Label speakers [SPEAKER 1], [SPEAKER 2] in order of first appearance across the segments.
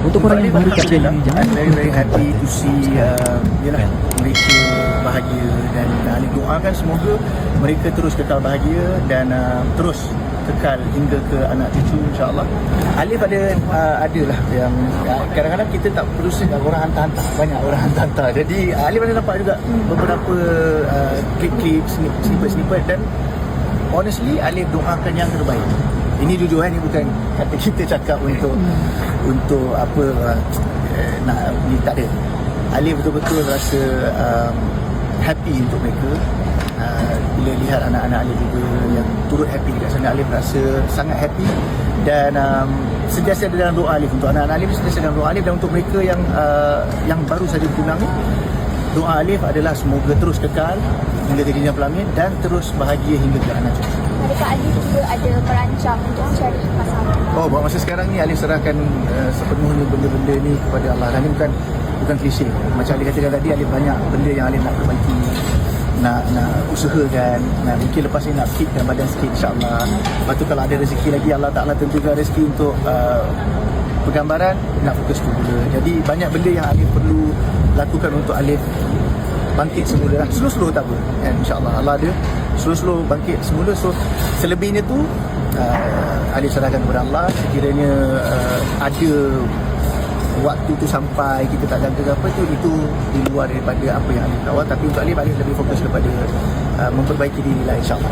[SPEAKER 1] Untuk orang yang baru kat channel ni, jangan
[SPEAKER 2] very very happy to see yalah, mereka bahagia, dan Alif doakan semoga mereka terus kekal bahagia dan terus kekal hingga ke anak cucu, insya-Allah. Alif adalah yang kadang-kadang kita tak perlu orang hantar-hantar, banyak orang hantar-hantar. Jadi Alif ada nampak juga beberapa klip-klip, snippet-snippet, dan honestly Alif doakan yang terbaik. Ini jujur ni bukan kata kita cakap untuk apa nak ni, tak ada. Alif betul-betul rasa happy untuk mereka. Bila lihat anak-anak Alif juga yang turut happy dekat sana, Alif rasa sangat happy. Dan sentiasa ada dalam doa Alif untuk anak-anak Alif, sentiasa dalam doa Alif. Dan untuk mereka yang baru saja bertunang ni, doa Alif adalah semoga terus kekal hingga ke jenjang pelamin dan terus bahagia hingga ke anak cucu.
[SPEAKER 3] Adakah Alif juga ada merancang untuk cari pasangan?
[SPEAKER 2] Oh, buat masa sekarang ni Alif serahkan sepenuhnya benda-benda ni kepada Allah. Dan ni bukan klise. Macam Alif katakan tadi, Alif banyak benda yang Alif nak perbaiki, nak usahakan. Mungkin lepas ni nak fitkan badan sikit, insya-Allah. Lepas tu kalau ada rezeki lagi, Allah Ta'ala tentukan rezeki untuk pergambaran, nak fokus tu dulu. Jadi banyak benda yang Alif perlu lakukan untuk Alif bangkit semula. Slow-slow tak apa, kan? InsyaAllah Allah ada slow-slow bangkit semula. So selebihnya tu Alif serahkan kepada Allah. Sekiranya ada waktu tu sampai kita tak jangka ke apa tu, itu di luar daripada apa yang Alif kawal. Tapi untuk Alif lebih fokus kepada memperbaiki diri lah, insyaAllah.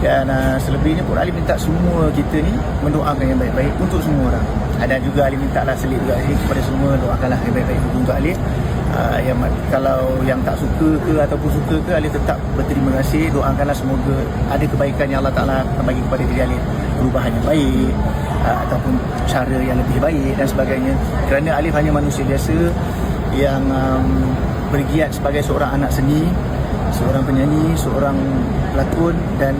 [SPEAKER 2] Dan selebihnya pun Alif minta semua kita ni mendoakan yang baik-baik untuk semua orang. Dan juga Alif minta lah selit juga kepada semua, doakanlah yang baik-baik untuk Alif. Kalau yang tak suka ke ataupun suka ke, Alif tetap berterima kasih. Doakanlah semoga ada kebaikan yang Allah Ta'ala akan bagi kepada diri Alif, perubahan yang baik ataupun cara yang lebih baik dan sebagainya. Kerana Alif hanya manusia biasa yang bergiat sebagai seorang anak seni, seorang penyanyi, seorang pelakon, dan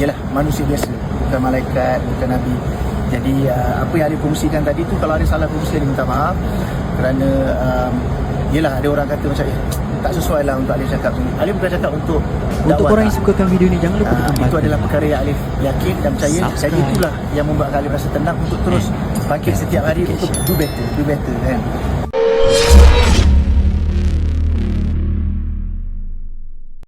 [SPEAKER 2] ialah manusia biasa, bukan malaikat, bukan nabi. Jadi apa yang Alif kongsikan tadi tu, kalau ada salah kongsi, Alif minta maaf. Kerana yelah, ada orang kata macam tak sesuai lah untuk Alif cakap ni. Alif bukan cakap untuk
[SPEAKER 1] Untuk korang yang sukakan video ni, jangan lupa tekan
[SPEAKER 2] itu adalah perkara yang Alif yakin dan percaya. Dan itulah yang membuat Alif rasa tenang untuk terus bangkit setiap hari untuk do better kan.